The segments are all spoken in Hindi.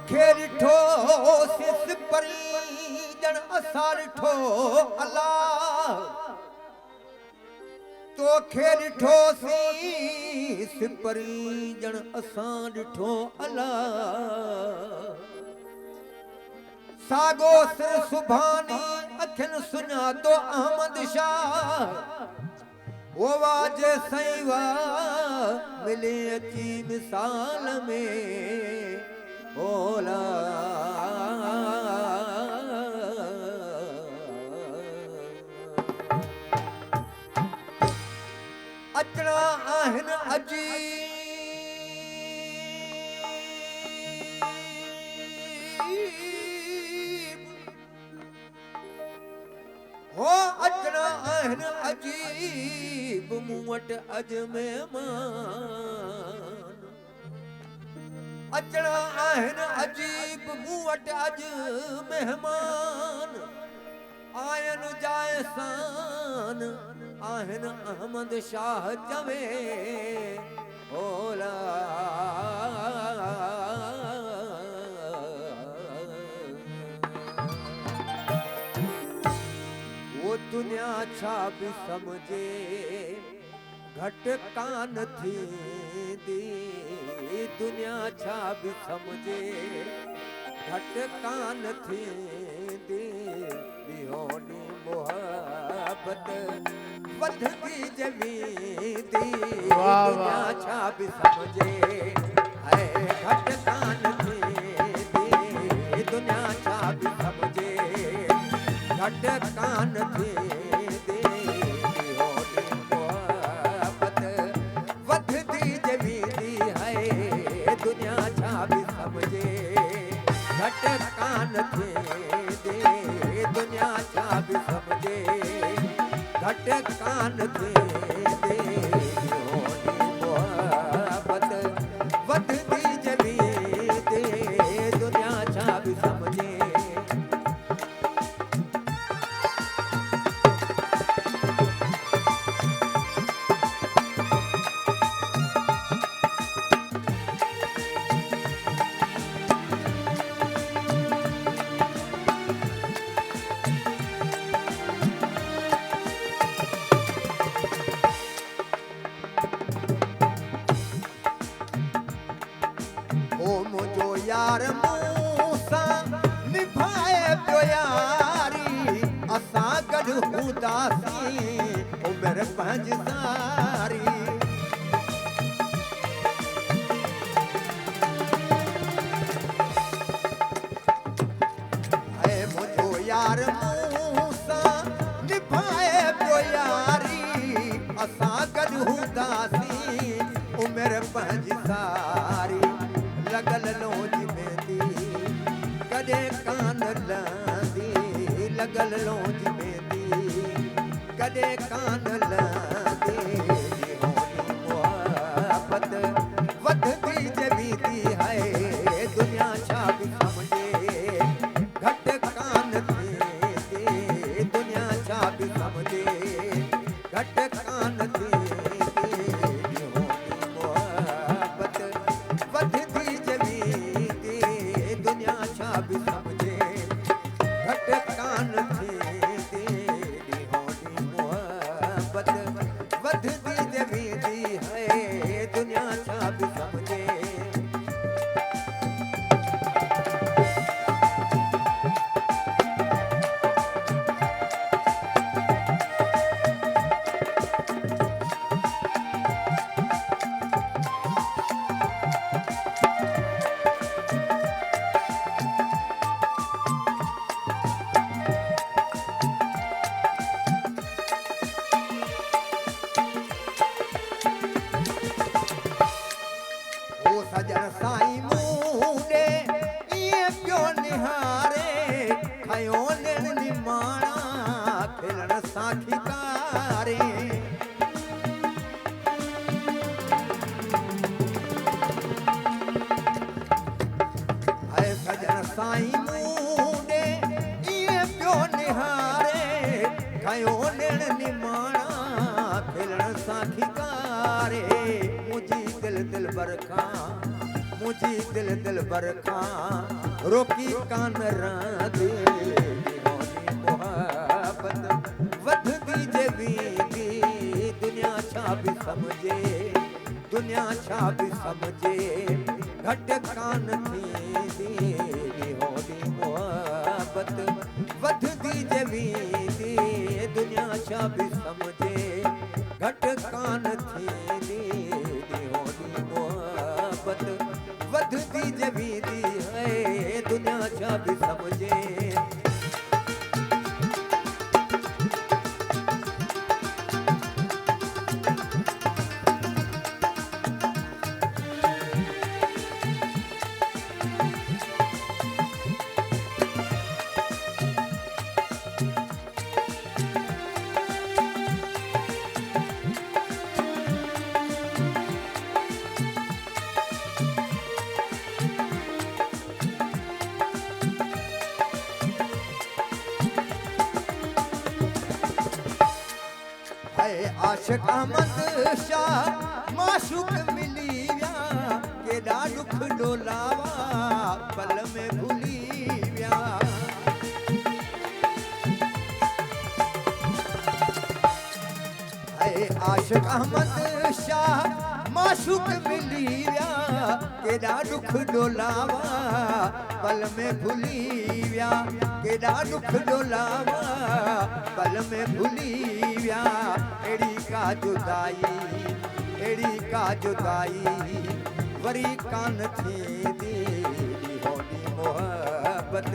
तोखे ॾिठो सिस परी ॼण असां ॾिठो अलाह तोखे ॾिठो सिस परी ॼण असां ॾिठो अलाह सागो सिर सुभानी अखियुनि सुञातो अहमद शाह वो वाजे सईवा मिले अची मिसाल में ओला अचना आहिनि अजीब हो अचना आहिनि अजीब मूं वटि अॼु महिमान अचना आहिनि अजीब मूं वटि अॼु महिमान आयनि जायसान आहिनि अहमद शाह चवे होला वो दुनिया छा बि समझे घटि कान थींदी दुनिया छा बि समझे घटि कान थींदी बिहोनी मोहब्बत वधदी जवींदी दुनिया छा बि समझे है घटि कान थींदी दुनिया छा बि समझे घटि कान थींदी बिहोनी मोहब्बत वधदी जवींदी है दुनिया छा बि समझे घटि कान थींदी दुनिया छा बि समझे घटि कान थींदी बिहोनी मोहब्बत वधदी जवींदी दुनिया छा बि समझे यार मूसा निभाए पियो यारी असां गॾु हूंदासीं उमिरि पंहिंजी सारी ऐं मुंहिंजो यार मूसा निभाए पियो यारी असां गॾु हूंदासीं उमिरि पंहिंजी सारी लगल लोज मेंदी कॾहिं कान लहंदी लगल लोज मेंदी कॾहिं कान लहंदी बिहोनी मोहब्बत वधदी जवींदी है दुनिया छा बि समझे घटि कान थींदी दुनिया छा बि समझे घटि कान थींदी बिहोनी मोहब्बत वधदी दुनिया छा बि समझे घटि कान थींदी बिहोनी मोहब्बत वधदी जवींदी है दुनिया छा बि समझे सजन साईं मूंडे इएं पियो निहारे खयो निण निमाणा खिलण सां खिकारे सजन साईं मूंडे इएं पियो निहारे खयो निण निमाणा खिलण सां खिकारे मुंहिंजी दिल दिल बरखां मुझी दिल दिल बरखा रोकी कान रांदे होनी मोहब्बत वधदी जवीदी दुनिया छा भी समझे दुनिया छा भी समझे घट कान थींदी होनी मोहब्बत वधदी जवीदी दुनिया छा भी समझे घट कान थींदी होनी मोहब्बत वधदी जवीदी है दुनिया छा भी समझे आशिक अहमद शाह माशूक मिली विया केॾा दुख डोलावा पल में भुली विया आशिक अहमद शाह माशूक मिली विया केॾा दुख डोलावा पल में भुली विया केॾा दुख डोलावा पल में भुली विया एड़ी का जुदाई वरी कान थींदी होनी मोहब्बत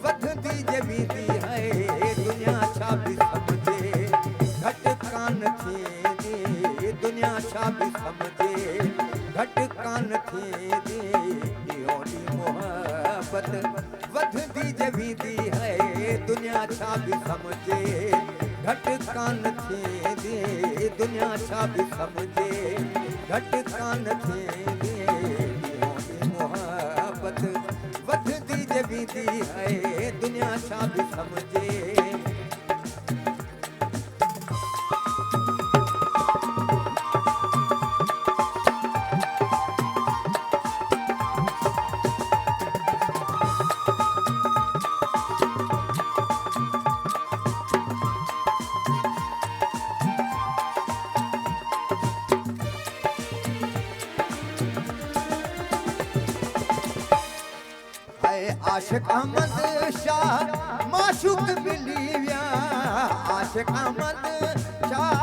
वधदी जवीदी है दुनिया छा भी समझे घट कान थींदी दुनिया छा भी समझे घट कान थींदी होनी मोहब्बत वधदी जवीदी है दुनिया छा भी समझे घट कान थींदी दुनिया छा भी समझे घट कान थींदी होनी मोहब्बत वधदी जवीदी है दुनिया छा भी समझे आशिक अहमद शाह माशूक मिली विया आशिक अहमद शाह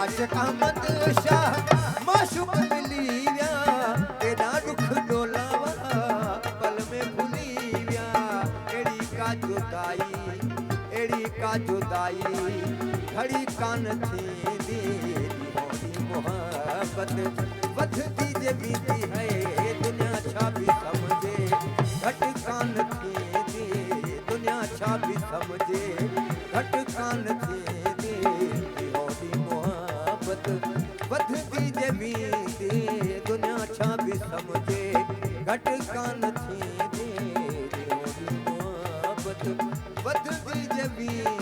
आशिक अहमद शाह माशूक मिली विया केॾा दुख डोलावा पल में भुली विया एड़ी का जुदाई खड़ी कान थींदी होनी मोहब्बत वधदी जवीदी है दुनिया छा भी समझे घट कान थींदी दुनिया छा भी समझे घट कान थींदी होनी मोहब्बत वधदी जवीदी दुनिया छा भी समझे घट कान थींदी होनी मोहब्बत वधदी जवीदी